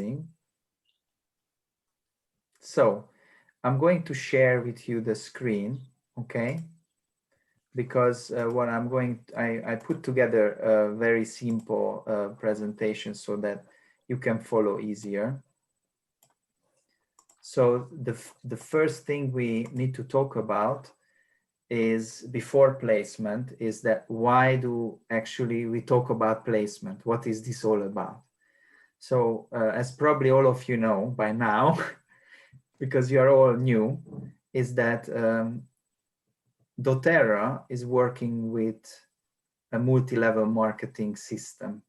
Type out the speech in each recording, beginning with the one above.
thing. So I'm going to share with you the screen, okay? Because what I'm going, I put together a very simple presentation so that you can follow easier. So the first thing we need to talk about is, before placement, is that why do actually we talk about placement? What is this all about? So as probably all of you know by now, because you are all new, is that dōTerRA is working with a multi-level marketing system,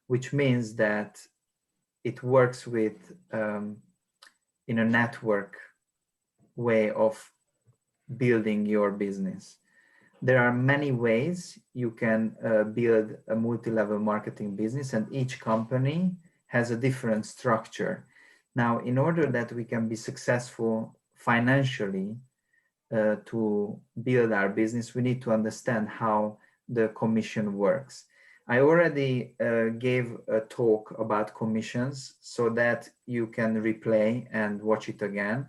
which means that it works with in a network way of building your business. There are many ways you can build a multi-level marketing business, and each company has a different structure. Now, in order that we can be successful financially to build our business, we need to understand how the commission works. I already gave a talk about commissions so that you can replay and watch it again.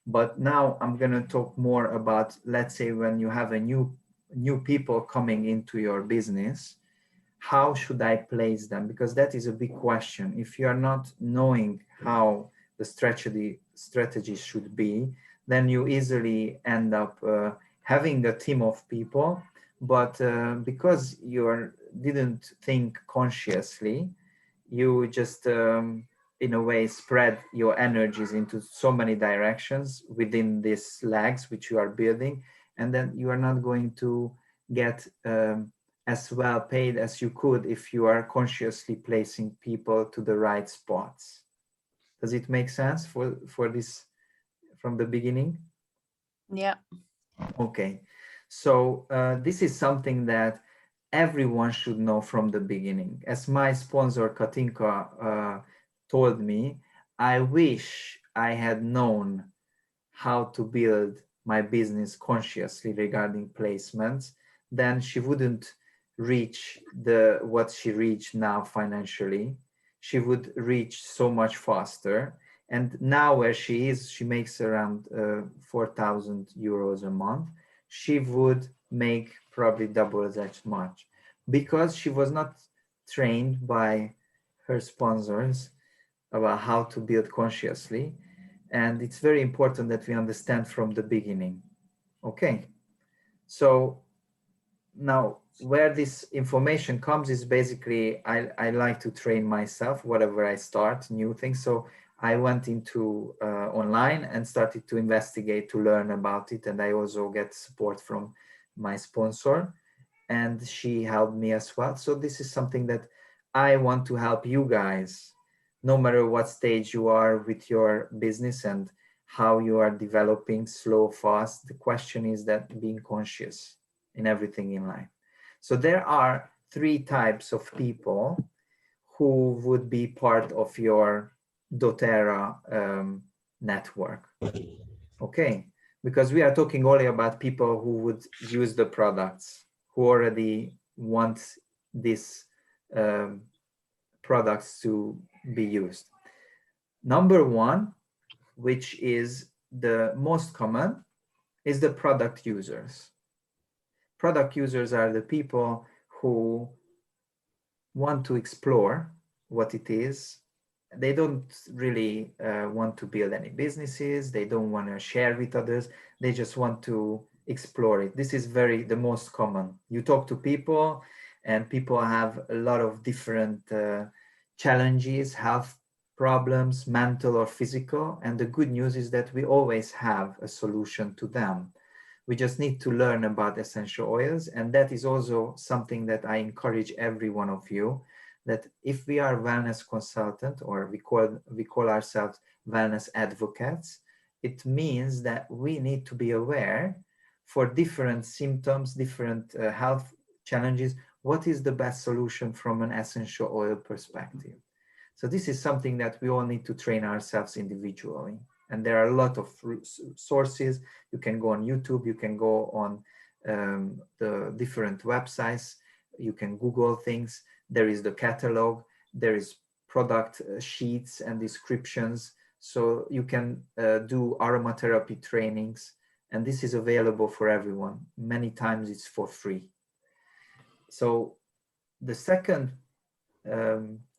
But now I'm going to talk more about, let's say, when you have a new people coming into your business, how should I place them? Because that is a big question. If you are not knowing how the strategy should be, then you easily end up having a team of people, but because you didn't think consciously, you just in a way spread your energies into so many directions within these legs which you are building, and then you are not going to get as well paid as you could if you are consciously placing people to the right spots. Does it make sense for this from the beginning? Yeah. Okay, so this is something that everyone should know from the beginning. As my sponsor Katinka told me, I wish I had known how to build my business consciously regarding placements, then she wouldn't reach what she reached now financially. She would reach so much faster. And now where she is, she makes around 4,000 euros a month. She would make probably double as much, because she was not trained by her sponsors about how to build consciously. And it's very important that we understand from the beginning. Okay, so now where this information comes is basically, I like to train myself whatever I start new things. So I went into online and started to investigate, to learn about it. And I also get support from my sponsor, and she helped me as well. So this is something that I want to help you guys, no matter what stage you are with your business and how you are developing, slow, fast. The question is that being conscious in everything in life. So there are 3 types of people who would be part of your dōTerRA network. Okay, because we are talking only about people who would use the products, who already want these products to be used. Number 1, which is the most common, is the product users. Product users are the people who want to explore what it is. They don't really want to build any businesses. They don't want to share with others. They just want to explore it. This is the most common. You talk to people, and people have a lot of different challenges, health problems, mental or physical. And the good news is that we always have a solution to them. We just need to learn about essential oils. And that is also something that I encourage every one of you, that if we are wellness consultant, or we call ourselves wellness advocates, it means that we need to be aware for different symptoms, different health challenges, what is the best solution from an essential oil perspective. So this is something that we all need to train ourselves individually. And there are a lot of sources. You can go on YouTube, you can go on the different websites, you can Google things. There is the catalog, there is product sheets and descriptions, so you can do aromatherapy trainings, and this is available for everyone. Many times it's for free. So the second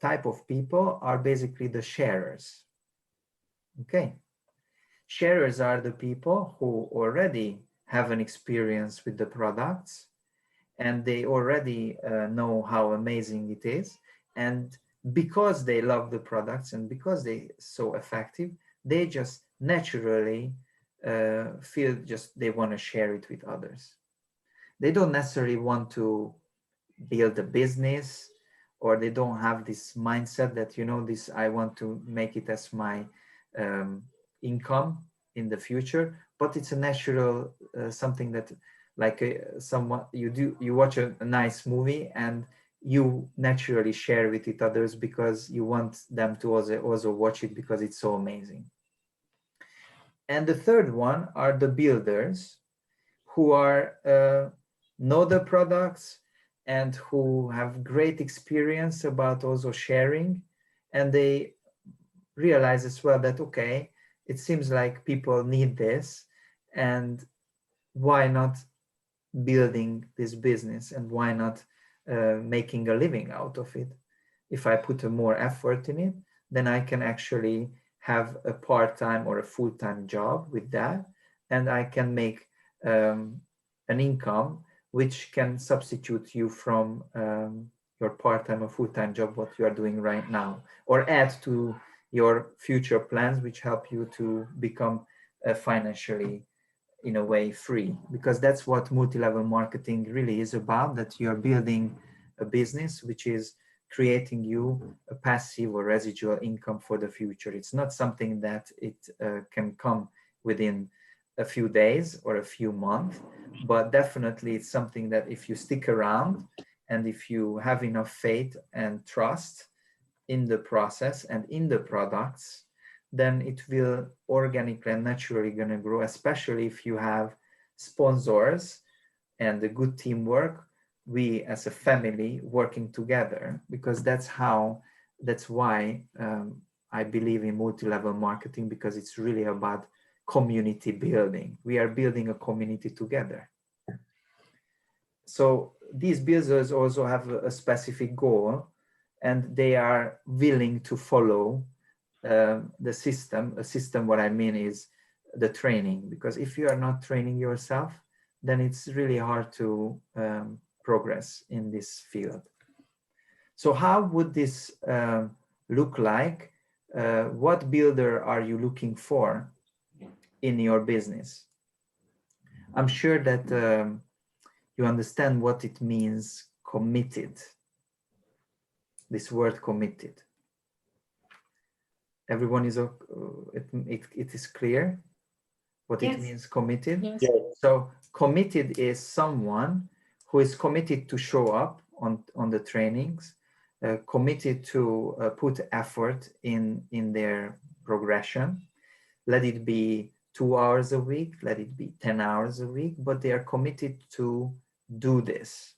type of people are basically the sharers. Okay, sharers are the people who already have an experience with the products, and they already know how amazing it is, and because they love the products and because they're so effective, they just naturally feel just they want to share it with others. They don't necessarily want to build a business, or they don't have this mindset that, you know, this, I want to make it as my income in the future, but it's a natural something that, like someone, you watch a nice movie and you naturally share with it others because you want them to also watch it because it's so amazing. And the third one are the builders, who are know the products and who have great experience about also sharing, and they realize as well that, okay, it seems like people need this, and why not building this business, and why not making a living out of it? If I put a more effort in it, then I can actually have a part-time or a full-time job with that, and I can make an income which can substitute you from your part-time or full-time job, what you are doing right now, or add to your future plans, which help you to become financially, in a way, free. Because that's what multi-level marketing really is about, that you're building a business which is creating you a passive or residual income for the future. It's not something that it can come within a few days or a few months, but definitely it's something that if you stick around and if you have enough faith and trust in the process and in the products, then it will organically and naturally going to grow, especially if you have sponsors and a good teamwork, we as a family working together, because that's why I believe in multi-level marketing, because it's really about community building. We are building a community together. So these builders also have a specific goal, and they are willing to follow the system. A system, what I mean is the training, because if you are not training yourself, then it's really hard to progress in this field. So how would this look like? What builder are you looking for in your business? I'm sure that you understand what it means, committed. This word committed. Everyone is, it is clear what it means, committed? Yes. So committed is someone who is committed to show up on the trainings, committed to put effort in their progression. Let it be 2 hours a week, let it be 10 hours a week, but they are committed to do this.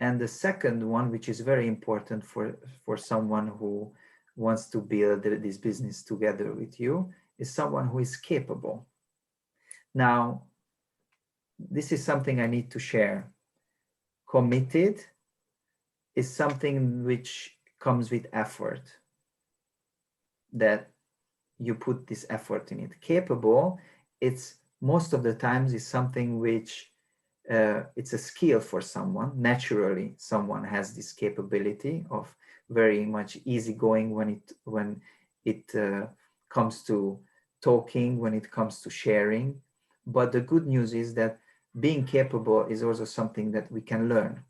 And the second one, which is very important for someone who wants to build this business together with you, is someone who is capable. Now, this is something I need to share. Committed is something which comes with effort, that you put this effort in it. Capable, it's most of the times is something which it's a skill for someone. Naturally, someone has this capability of very much easygoing when it comes to talking, when it comes to sharing. But the good news is that being capable is also something that we can learn.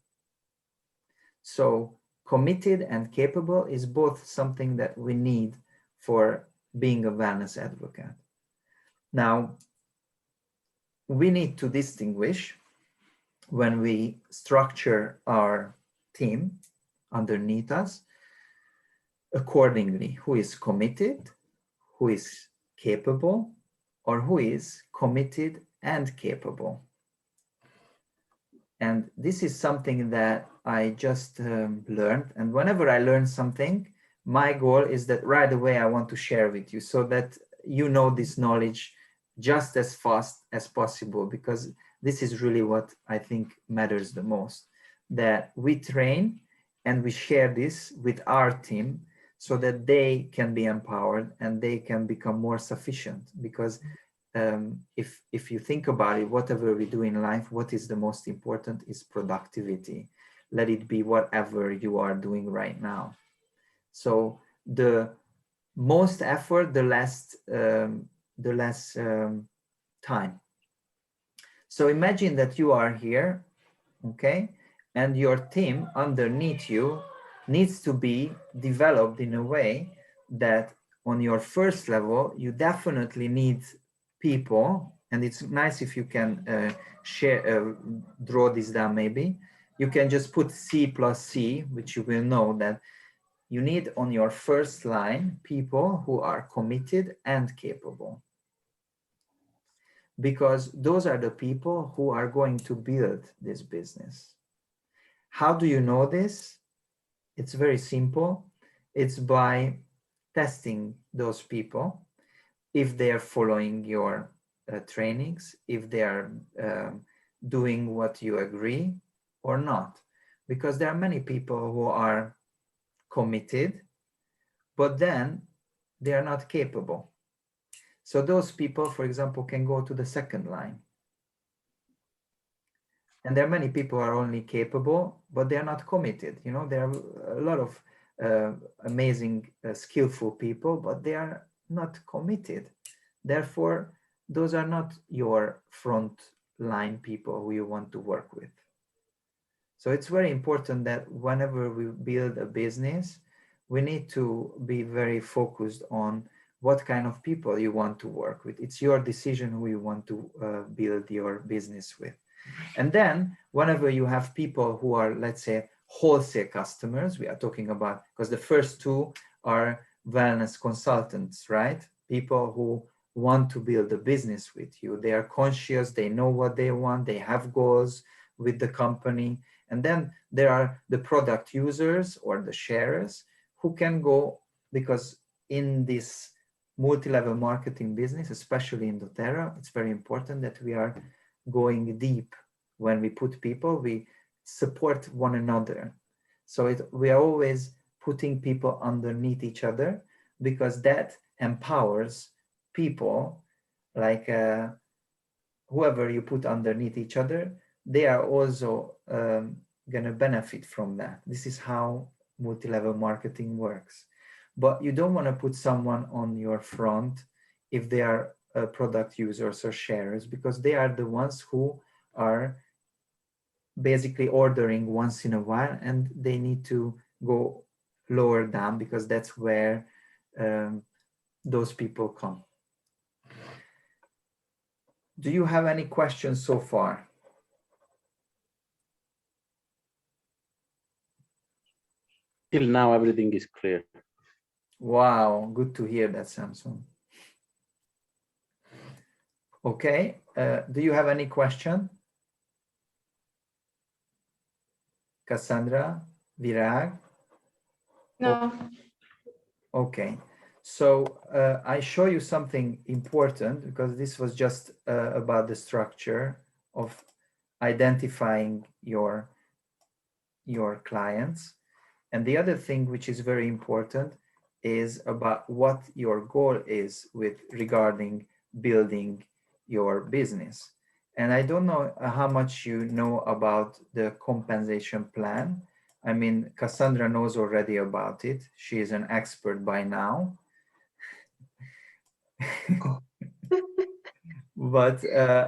So committed and capable is both something that we need for being a wellness advocate. Now, we need to distinguish when we structure our team underneath us accordingly, who is committed, who is capable, or who is committed and capable. And this is something that I just learned. And whenever I learn something, my goal is that right away I want to share with you so that you know this knowledge just as fast as possible, because this is really what I think matters the most, that we train and we share this with our team so that they can be empowered and they can become more sufficient. Because if you think about it, whatever we do in life, what is the most important is productivity. Let it be whatever you are doing right now. So the most effort, the less time. So imagine that you are here, okay, and your team underneath you needs to be developed in a way that on your first level, you definitely need people, and it's nice if you can draw this down maybe. You can just put C plus C, which you will know that you need on your first line people who are committed and capable, because those are the people who are going to build this business. How do you know this? It's very simple. It's by testing those people, if they are following your trainings, if they are doing what you agree or not. Because there are many people who are committed, but then they are not capable. So those people, for example, can go to the second line. And there are many people who are only capable, but they are not committed. You know, there are a lot of amazing, skillful people, but they are not committed. Therefore, those are not your front line people who you want to work with. So it's very important that whenever we build a business, we need to be very focused on what kind of people you want to work with. It's your decision who you want to build your business with. And then whenever you have people who are, let's say, wholesale customers, we are talking about, because the first two are wellness consultants, right? People who want to build a business with you. They are conscious, they know what they want, they have goals with the company. And then there are the product users or the sharers who can go, because in this multi-level marketing business, especially in dōTerRA, it's very important that we are going deep. When we put people, we support one another. So we are always putting people underneath each other, because that empowers people, like whoever you put underneath each other, they are also going to benefit from that. This is how multi-level marketing works. But you don't want to put someone on your front if they are product users or sharers, because they are the ones who are basically ordering once in a while, and they need to go lower down, because that's where those people come. Do you have any questions so far? Till now, everything is clear. Wow, good to hear that, Samson. Okay, do you have any question? Cassandra, Virag? No. Okay, so I show you something important, because this was just about the structure of identifying your clients. And the other thing which is very important is about what your goal is with regarding building your business. And I don't know how much you know about the compensation plan. I mean, Cassandra knows already about it. She is an expert by now. But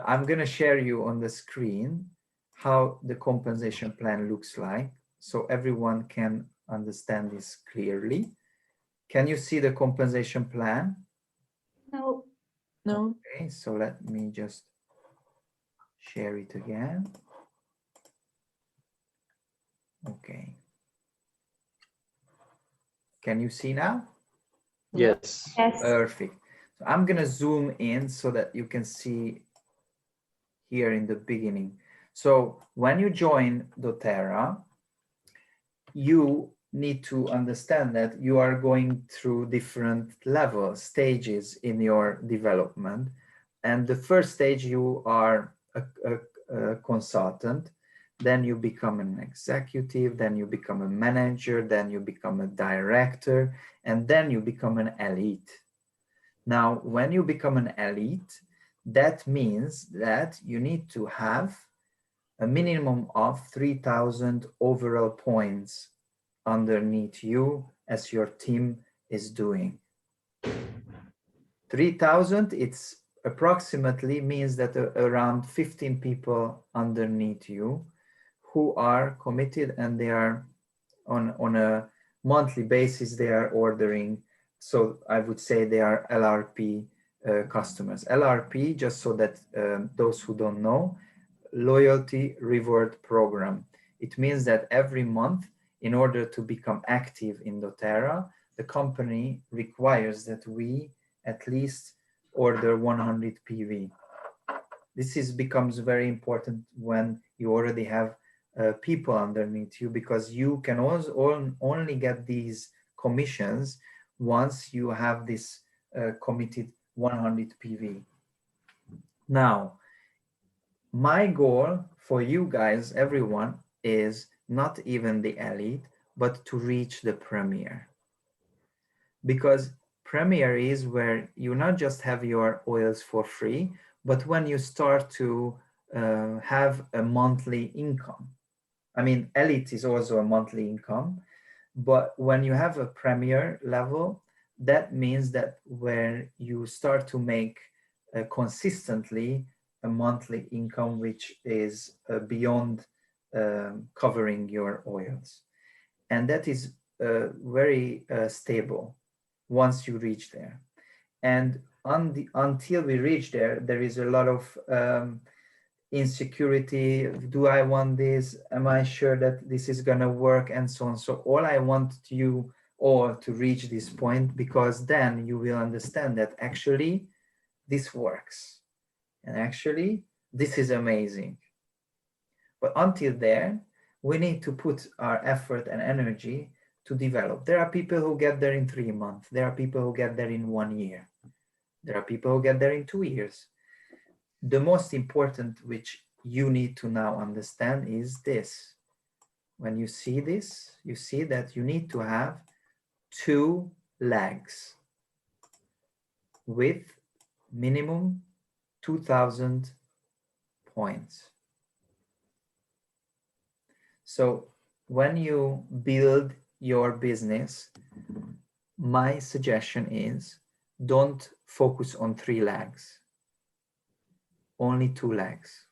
I'm going to share you on the screen how the compensation plan looks like, so everyone can understand this clearly. Can you see the compensation plan? No. No. Okay, so let me just share it again. Okay. Can you see now? Yes. Yes. Perfect. So I'm going to zoom in so that you can see here in the beginning. So when you join dōTerRA, you need to understand that you are going through different levels, stages in your development. And the first stage, you are a consultant, then you become an executive, then you become a manager, then you become a director, and then you become an elite. Now, when you become an elite, that means that you need to have a minimum of 3,000 overall points underneath you as your team is doing. 3,000, it's approximately means that around 15 people underneath you who are committed, and they are on a monthly basis, they are ordering. So I would say they are LRP customers. LRP, just so that those who don't know, loyalty reward program. It means that every month, in order to become active in doTERRA, the company requires that we at least order 100 PV. This becomes very important when you already have people underneath you, because you can also only get these commissions once you have this committed 100 PV. Now, my goal for you guys, everyone, is not even the elite, but to reach the premier. Because premier is where you not just have your oils for free, but when you start to have a monthly income. I mean, elite is also a monthly income, but when you have a premier level, that means that where you start to make consistently a monthly income which is beyond covering your oils. And that is very stable once you reach there. And until we reach there, there is a lot of insecurity. Do I want this? Am I sure that this is gonna work? And so on. So all I want you all to reach this point, because then you will understand that actually this works. And actually this is amazing. But until there, we need to put our effort and energy to develop. There are people who get there in 3 months. There are people who get there in 1 year. There are people who get there in 2 years. The most important, which you need to now understand, is this. When you see this, you see that you need to have 2 legs with minimum 2,000 points. So when you build your business, my suggestion is don't focus on 3 legs. Only 2 legs,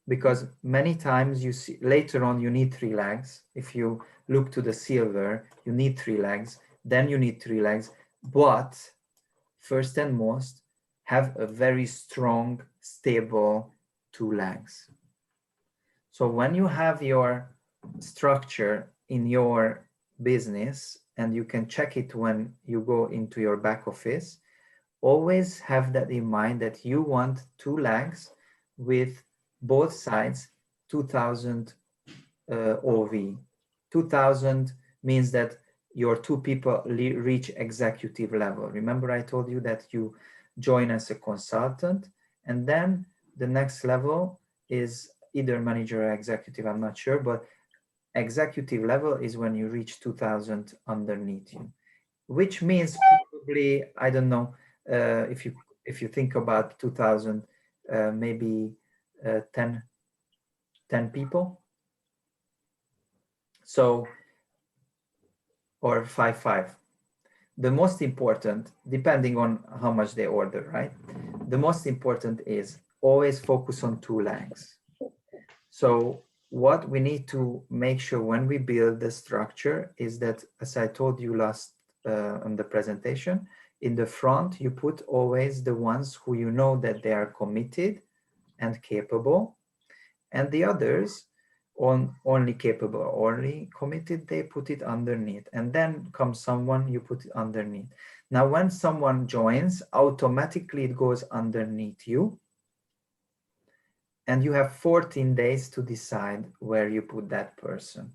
because many times you see later on you need 3 legs. If you look to the silver, you need 3 legs, then you need 3 legs, but first and most, have a very strong, stable 2 legs. So when you have your structure in your business, and you can check it when you go into your back office, always have that in mind, that you want 2 legs with both sides 2,000 OV. 2,000 means that your 2 people reach executive level. Remember I told you that you join as a consultant, and then the next level is either manager or executive, I'm not sure, but executive level is when you reach 2,000 underneath you, which means probably, I don't know, if you think about 2,000, maybe 10 people, so, or 5. The most important, depending on how much they order, right? The most important is always focus on 2 legs. So what we need to make sure when we build the structure is that, as I told you last on the presentation, in the front, you put always the ones who you know that they are committed and capable, and the others only capable, only committed, they put it underneath, and then comes someone, you put it underneath. Now, when someone joins, automatically it goes underneath you, and you have 14 days to decide where you put that person.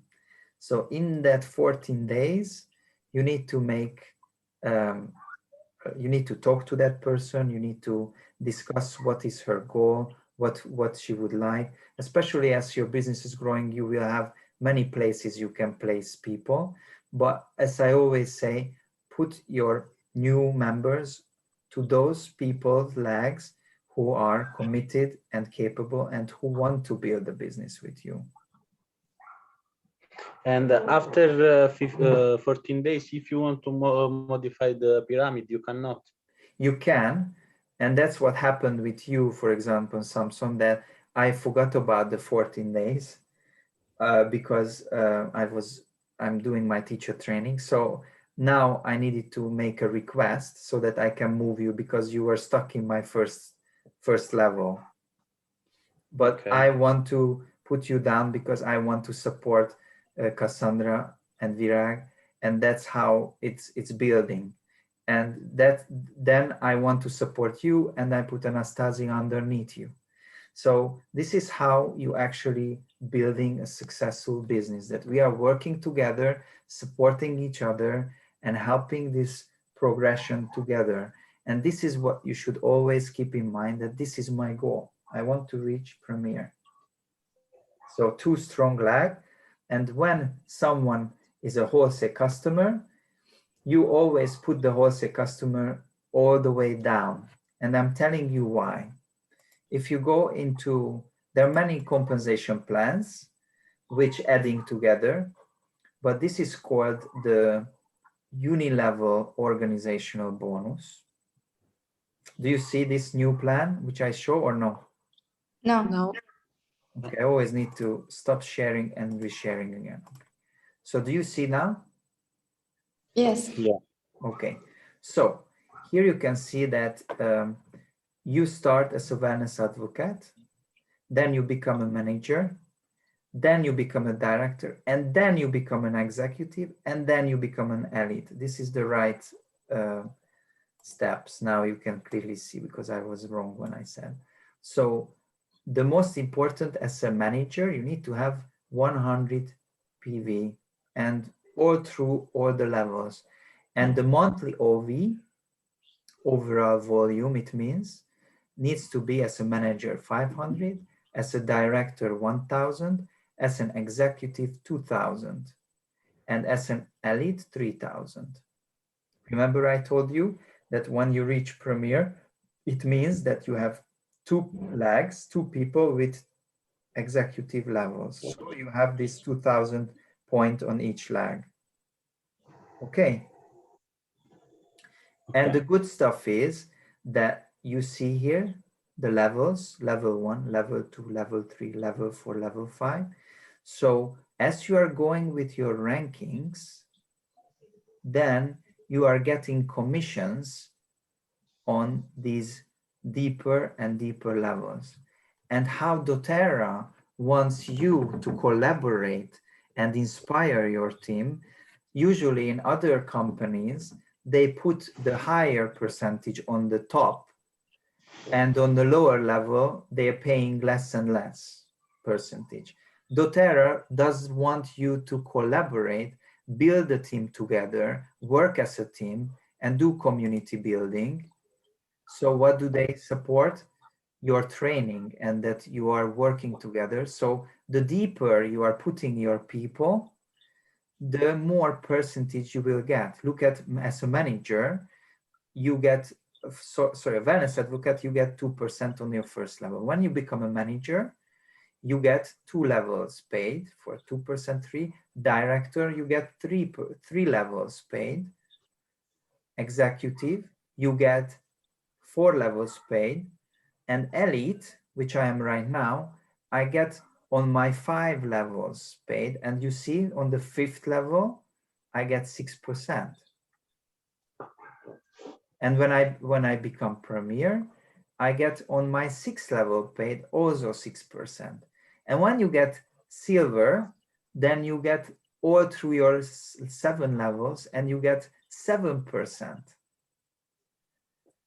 So in that 14 days, you need to make, you need to talk to that person. You need to discuss what is her goal, what she would like. Especially as your business is growing, you will have many places you can place people. But as I always say, put your new members to those people's legs who are committed and capable and who want to build a business with you. And after 14 days, if you want to modify the pyramid, you cannot. You can, and that's what happened with you, for example, Samson, that I forgot about the 14 days because I'm doing my teacher training. So now I needed to make a request so that I can move you because you were stuck in my first level. But Okay. I want to put you down because I want to support Cassandra and Virag, and that's how it's building. And that then I want to support you, and I put Anastasia underneath you. So this is how you actually building a successful business, that we are working together, supporting each other and helping this progression together. And this is what you should always keep in mind, that this is my goal. I want to reach Premier. So 2 strong leg. And when someone is a wholesale customer, you always put the wholesale customer all the way down. And I'm telling you why. If you go into, there are many compensation plans which adding together, but this is called the uni-level organizational bonus. Do you see this new plan which I show or no? No. No. Okay, I always need to stop sharing and resharing again. So do you see now? Yes. Yeah. Okay, so here you can see that you start as a wellness advocate, then you become a manager, then you become a director, and then you become an executive, and then you become an elite. This is the right steps. Now you can clearly see because I was wrong when I said. So the most important as a manager, you need to have 100 PV and all through all the levels. And the monthly OV, overall volume, it means, needs to be as a manager 500, as a director 1000, as an executive 2000, and as an elite 3000. Remember I told you that when you reach Premier, it means that you have 2 legs, 2 people with executive levels. So you have this 2000 point on each leg. Okay. And the good stuff is that you see here the levels, level 1, level 2, level 3, level 4, level 5. So as you are going with your rankings, then you are getting commissions on these deeper and deeper levels. And how dōTERRA wants you to collaborate and inspire your team, usually in other companies, they put the higher percentage on the top, and on the lower level, they are paying less and less percentage. dōTERRA does want you to collaborate, build a team together, work as a team, and do community building. So what do they support? Your training and that you are working together. So the deeper you are putting your people, the more percentage you will get. Look at, as a manager, you get, sorry, a wellness advocate, you get 2% on your first level. When you become a manager, you get 2 levels paid for 2%, 3. Director, you get 3 levels paid. Executive, you get 4 levels paid. And elite, which I am right now, I get on my 5 levels paid. And you see on the 5th level, I get 6%. And when I become Premier, I get on my 6th level paid also 6%. And when you get silver, then you get all through your 7 levels and you get 7%.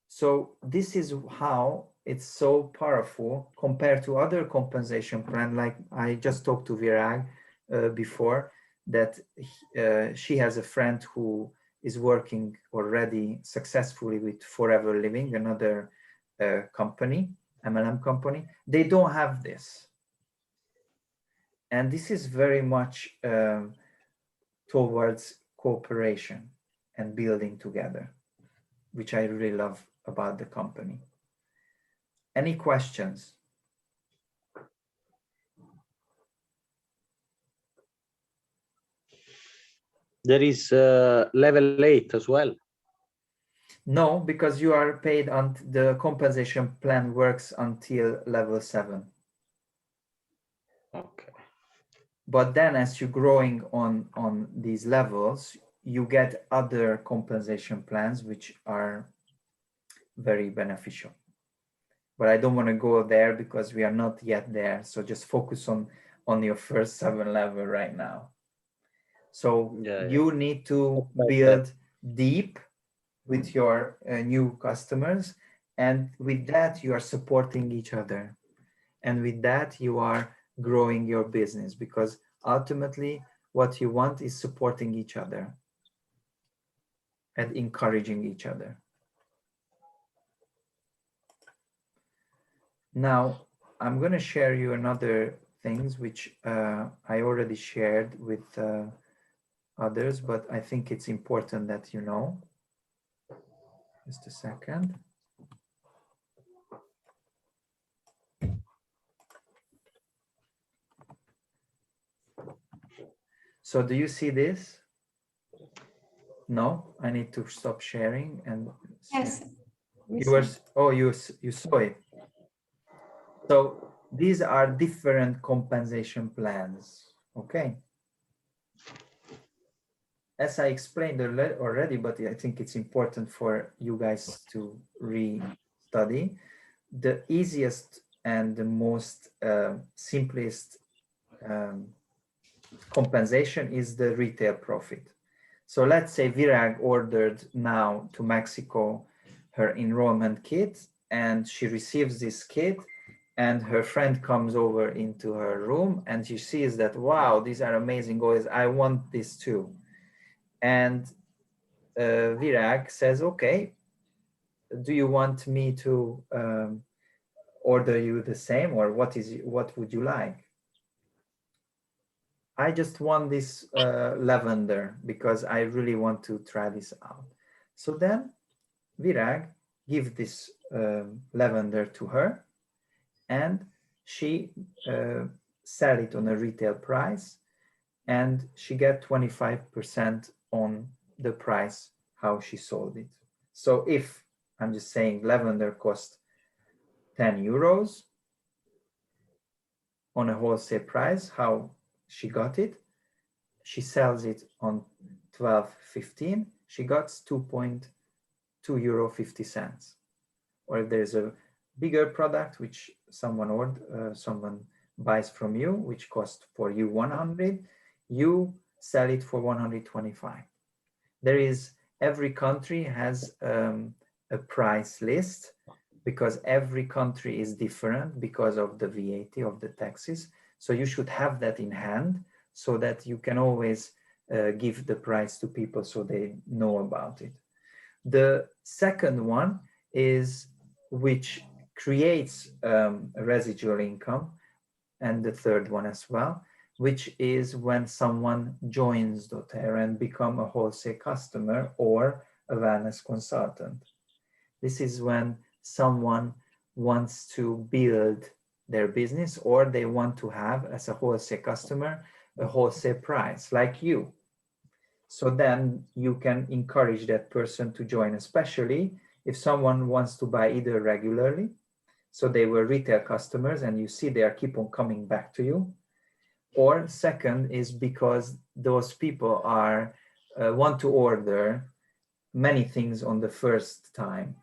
So this is how it's so powerful compared to other compensation plan. Like I just talked to Virag before, that she has a friend who is working already successfully with Forever Living, another company, MLM company. They don't have this. And this is very much towards cooperation and building together, which I really love about the company. Any questions? There is level 8 as well. No, because you are paid on the compensation plan works until level 7. Okay. But then as you're growing on these levels, you get other compensation plans which are very beneficial. But I don't want to go there because we are not yet there. So just focus on your first 7 level right now. So you need to build deep with your new customers, and with that you are supporting each other, and with that you are growing your business, because ultimately what you want is supporting each other and encouraging each other. Now I'm going to share you another things which I already shared with others, but I think it's important that you know. Just a second. So do you see this? No, I need to stop sharing and Yes. you were, oh, you saw it. So these are different compensation plans, okay? As I explained already, but I think it's important for you guys to re-study. The easiest and the most simplest compensation is the retail profit. So let's say Virag ordered now to Mexico her enrollment kit, and she receives this kit, and her friend comes over into her room and she sees that, wow, these are amazing goals, I want this too. And Virag says, okay, do you want me to order you the same, or what would you like? I just want this lavender because I really want to try this out. So then Virag gives this lavender to her, and she sell it on a retail price, and she get 25% on the price how she sold it. So if I'm just saying lavender cost 10 euros on a wholesale price, how she got it, she sells it on 12.15, she got 2.2 euro 50 cents. Or if there's a bigger product which someone buys from you, which costs for you 100, you sell it for 125. There is, every country has a price list, because every country is different because of the VAT, of the taxes. So you should have that in hand so that you can always give the price to people so they know about it. The second one is, which creates a residual income, and the third one as well, which is when someone joins dōTerRA and become a wholesale customer or a wellness consultant. This is when someone wants to build their business, or they want to have, as a wholesale customer, a wholesale price like you. So then you can encourage that person to join, especially if someone wants to buy either regularly, so they were retail customers and you see they are keep on coming back to you, or second is because those people are want to order many things on the first time.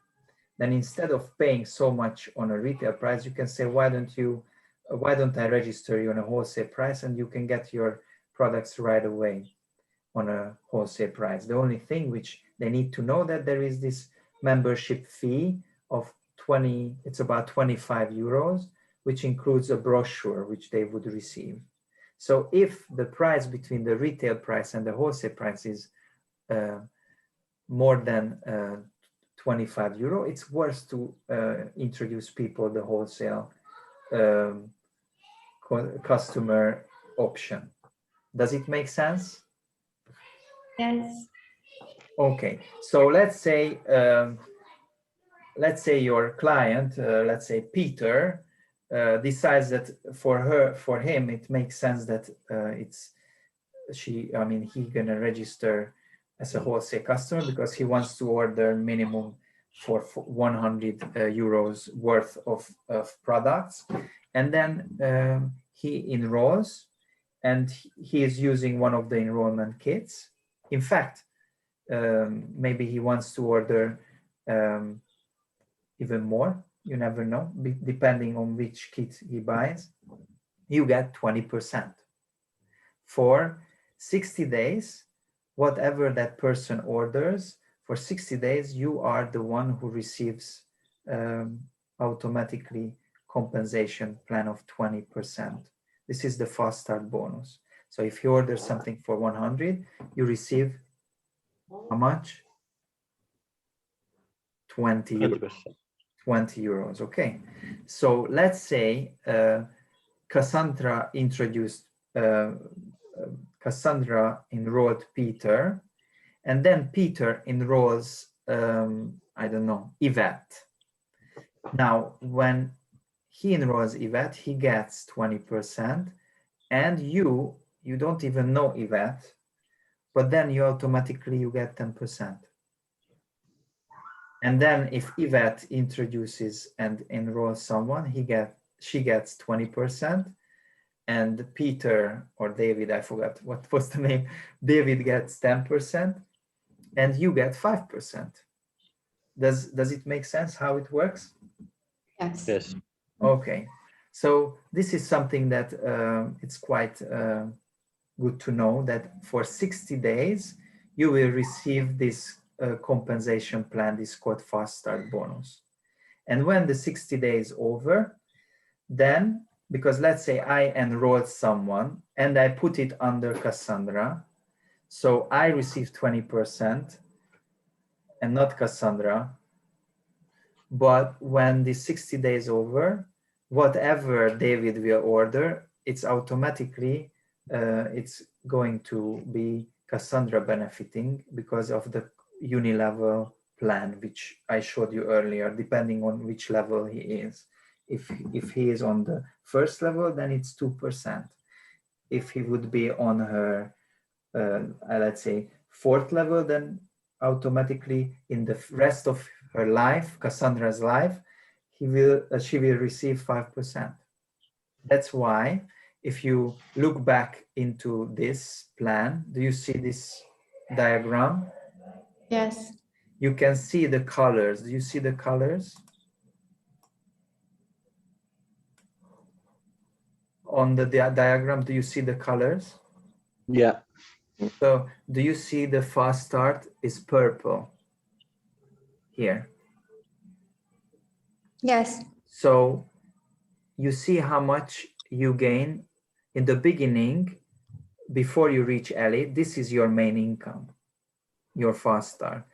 Then instead of paying so much on a retail price, you can say, why don't I register you on a wholesale price, and you can get your products right away on a wholesale price. The only thing which they need to know, that there is this membership fee of it's about 25 euros, which includes a brochure which they would receive. So if the price between the retail price and the wholesale price is more than 25 euro, it's worth to introduce people the wholesale customer option. Does it make sense? Yes. Okay, so let's say your client, let's say Peter, decides that for him it makes sense that he gonna register as a wholesale customer because he wants to order minimum for 100 euros worth of products, and then he enrolls, and he is using one of the enrollment kits. In fact, maybe he wants to order even more. You never know, depending on which kit he buys. You get 20%. For 60 days, whatever that person orders, for 60 days, you are the one who receives automatically compensation plan of 20%. This is the fast start bonus. So if you order something for 100, you receive how much? 20 euros. 20%. 20 euros. Okay. So let's say Cassandra enrolled Peter, and then Peter enrolls, I don't know, Yvette. Now, when he enrolls Yvette, he gets 20%, and you don't even know Yvette, but then you get 10%. And then if Yvette introduces and enrolls someone, she gets 20%, and Peter or David, I forgot what was the name, David gets 10%, and you get 5%. Does it make sense how it works? Yes. Yes. Okay, so this is something that it's quite good to know, that for 60 days you will receive this compensation plan, this called fast start bonus. And when the 60 days over, then, because let's say I enrolled someone and I put it under Cassandra, so I receive 20% and not Cassandra. But when the 60 days over, whatever David will order, it's automatically it's going to be Cassandra benefiting because of the unilevel plan, which I showed you earlier, depending on which level he is. If he is on the first level, then it's 2%. If he would be on her, let's say, fourth level, then automatically in the rest of her life, Cassandra's life, she will receive 5%. That's why if you look back into this plan, do you see this diagram? Yes. You can see the colors. Do you see the colors? On the diagram, do you see the colors? Yeah. So do you see the fast start is purple here? Yes. So you see how much you gain in the beginning before you reach Ellie. This is your main income, your fast start.